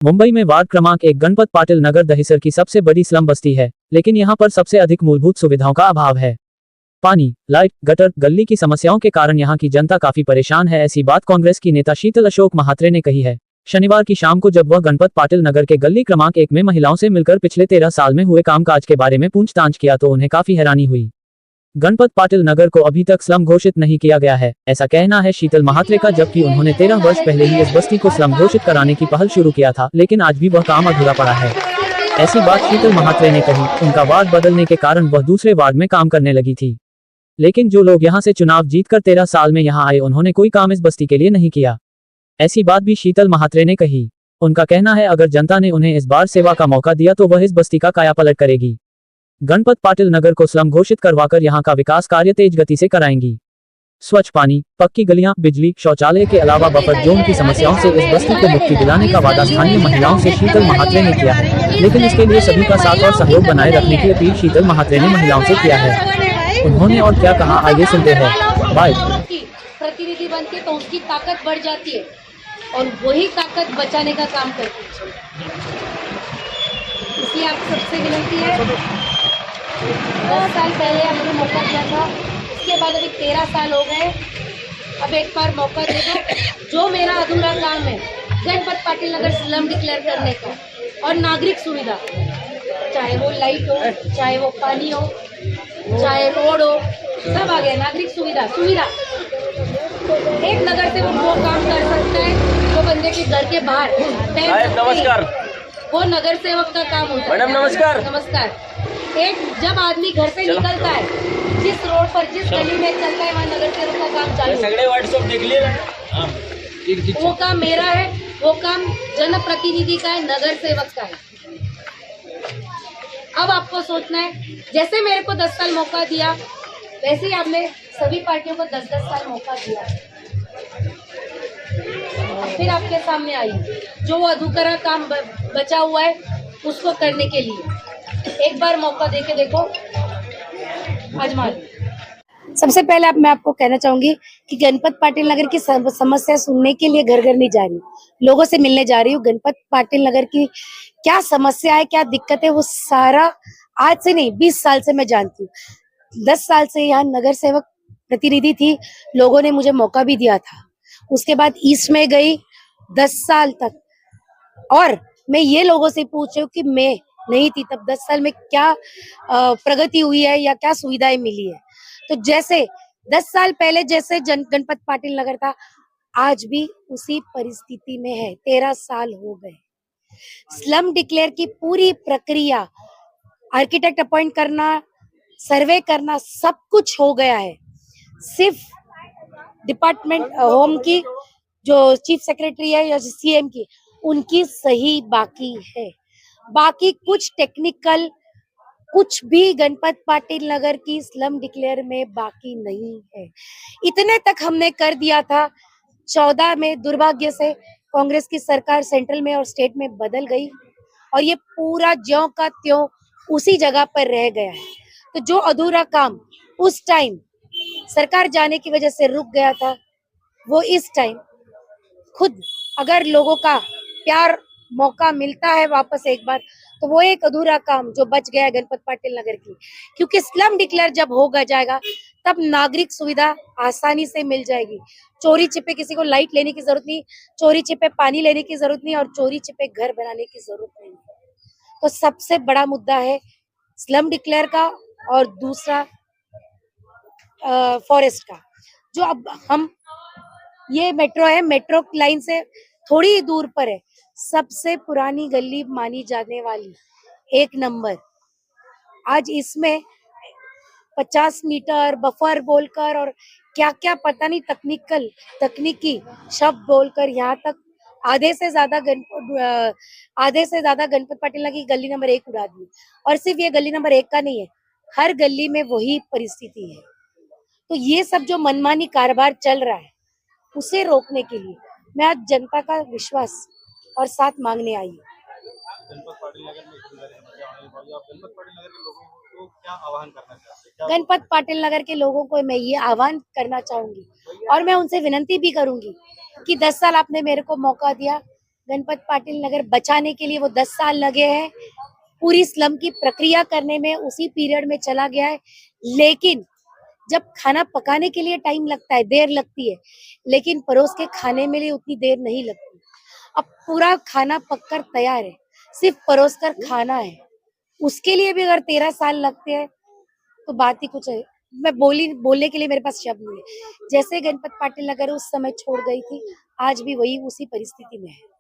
मुंबई में वार्ड क्रमांक 1 गणपत पाटिल नगर दहिसर की सबसे बड़ी स्लम बस्ती है, लेकिन यहाँ पर सबसे अधिक मूलभूत सुविधाओं का अभाव है। पानी, लाइट, गटर, गली की समस्याओं के कारण यहाँ की जनता काफी परेशान है। ऐसी बात कांग्रेस की नेता शीतल अशोक महात्रे ने कही है। शनिवार की शाम को जब वह गणपत पाटिल नगर के गली क्रमांक 1 में महिलाओं से मिलकर पिछले 13 साल में हुए कामकाज के बारे में पूछताछ किया तो उन्हें काफी हैरानी हुई। गणपत पाटिल नगर को अभी तक स्लम घोषित नहीं किया गया है, ऐसा कहना है शीतल महात्रे का, जबकि उन्होंने 13 वर्ष पहले ही इस बस्ती को स्लम घोषित कराने की पहल शुरू किया था, लेकिन आज भी वह काम अधूरा पड़ा है। ऐसी बात शीतल महात्रे ने कही। उनका वार्ड बदलने के कारण वह दूसरे वार्ड में काम करने लगी थी, लेकिन जो लोग यहां से चुनाव जीतकर 13 साल में यहां आए उन्होंने कोई काम इस बस्ती के लिए नहीं किया। ऐसी बात भी शीतल महात्रे ने कही। उनका कहना है अगर जनता ने उन्हें इस बार सेवा का मौका दिया तो वह इस बस्ती का कायापलट करेगी। गणपत पाटिल नगर को स्लम घोषित करवाकर यहां का विकास कार्य तेज गति से कराएंगी। स्वच्छ पानी, पक्की गलियां, बिजली, शौचालय के अलावा बफर जोन की समस्याओं से इस बस्ती को मुक्ति दिलाने का वादा स्थानीय महिलाओं से शीतल महात्रे ने किया है, लेकिन इसके लिए सभी का साथ और सहयोग बनाए रखने की अपील शीतल महात्रे ने महिलाओं से किया है। उन्होंने और क्या कहा आइए सुनते हैं। बाय। प्रतिनिधि बनती तो उसकी ताकत बढ़ जाती है और वही ताकत बचाने का काम करती है। इसलिए आप सबसे विनती है, 10 साल पहले आपने मौका दिया था, उसके बाद अभी 13 साल हो गए, अब एक बार मौका दे दो। जो मेरा अधूरा काम है गणपत पाटिल नगर स्लम डिक्लेयर करने का और नागरिक सुविधा, चाहे वो लाइट हो, चाहे वो पानी हो, चाहे रोड हो, सब आ गया। नागरिक सुविधा एक नगर से वो काम कर सकता है जो बंदे के घर के बाहर। नमस्कार। वो नगर सेवक का काम होता है। मैडम नमस्कार। नमस्कार। एक जब आदमी घर से निकलता है, जिस रोड पर जिस गली में चलता है वहाँ नगर सेवक का काम चालू है। सगळे व्हाट्सएप देख लिए। वो काम मेरा है, वो काम जनप्रतिनिधि का है, नगर सेवक का है। अब आपको सोचना है, जैसे मेरे को 10 साल मौका दिया वैसे ही आपने सभी पार्टियों को 10-10 साल मौका दिया। फिर आपके सामने आई जो वो अधूरा काम बचा हुआ है उसको करने के लिए एक बार मौका देके देखो, आजमा लो। सबसे पहले मैं आपको कहना चाहूंगी कि गणपत पाटिल नगर की समस्या सुनने के लिए घर घर नहीं जा रही हूँ, लोगों से मिलने जा रही हूँ। गणपत पाटिल नगर की क्या समस्या है, क्या दिक्कत है, वो सारा आज से नहीं 20 साल से मैं जानती हूँ। 10 साल से यहाँ नगर सेवक प्रतिनिधि थी, लोगों ने मुझे मौका भी दिया था। उसके बाद ईस्ट में गई 10 साल तक, और मैं ये लोगों से पूछ रही हूँ कि मैं नहीं थी तब 10 साल में क्या प्रगति हुई है या क्या सुविधाएं मिली है। तो जैसे 10 साल पहले जैसे गणपत पाटिल नगर था, आज भी उसी परिस्थिति में है। 13 साल हो गए। स्लम डिक्लेयर की पूरी प्रक्रिया, आर्किटेक्ट अपॉइंट करना, सर्वे करना, सब कुछ हो गया है। सिर्फ डिपार्टमेंट होम की जो चीफ सेक्रेटरी है या सीएम की, उनकी सही बाकी है। बाकी कुछ टेक्निकल कुछ भी गणपत पाटिल नगर की स्लम डिक्लेयर में बाकी नहीं है। इतने तक हमने कर दिया था। 14 में दुर्भाग्य से कांग्रेस की सरकार सेंट्रल में और स्टेट में बदल गई और ये पूरा ज्यों का त्यों उसी जगह पर रह गया है। तो जो अधूरा काम उस टाइम सरकार जाने की वजह से रुक गया था, वो इस टाइम खुद अगर लोगों का प्यार मौका मिलता है वापस एक बार, तो वो एक अधूरा काम जो बच गया है गणपत पाटिल नगर की, क्योंकि स्लम डिक्लेयर जब होगा जाएगा तब नागरिक सुविधा आसानी से मिल जाएगी। चोरी छिपे किसी को लाइट लेने की जरूरत नहीं, चोरी छिपे पानी लेने की जरूरत नहीं और चोरी छिपे घर बनाने की जरूरत नहीं। तो सबसे बड़ा मुद्दा है स्लम डिक्लेयर का और दूसरा फॉरेस्ट का। जो अब हम ये मेट्रो है, मेट्रो लाइन से थोड़ी दूर पर है, सबसे पुरानी गली मानी जाने वाली 1 नंबर, आज इसमें 50 मीटर बफर बोलकर और क्या क्या पता नहीं तकनीकी शब्द बोलकर यहाँ तक आधे से ज्यादा गणपत पाटिल नगर की गली नंबर 1 उड़ा दी। और सिर्फ ये गली नंबर 1 का नहीं है, हर गली में वही परिस्थिति है। तो ये सब जो मनमानी कारोबार चल रहा है उसे रोकने के लिए मैं आज जनता का विश्वास और साथ मांगने आई हूँ। गणपत पाटिल नगर के लोगों को मैं ये आह्वान करना चाहूंगी और मैं उनसे विनती भी करूंगी कि 10 साल आपने मेरे को मौका दिया, गणपत पाटिल नगर बचाने के लिए वो 10 साल लगे हैं। पूरी स्लम की प्रक्रिया करने में उसी पीरियड में चला गया है। लेकिन जब खाना पकाने के लिए टाइम लगता है, देर लगती है, लेकिन परोस के खाने में लिए उतनी देर नहीं लगती। अब पूरा खाना पककर तैयार है, सिर्फ परोस कर खाना है। उसके लिए भी अगर 13 साल लगते हैं तो बात ही कुछ है। मैं बोलने के लिए मेरे पास शब्द नहीं है। जैसे गणपत पाटिल नगर उस समय छोड़ गई थी, आज भी वही उसी परिस्थिति में है।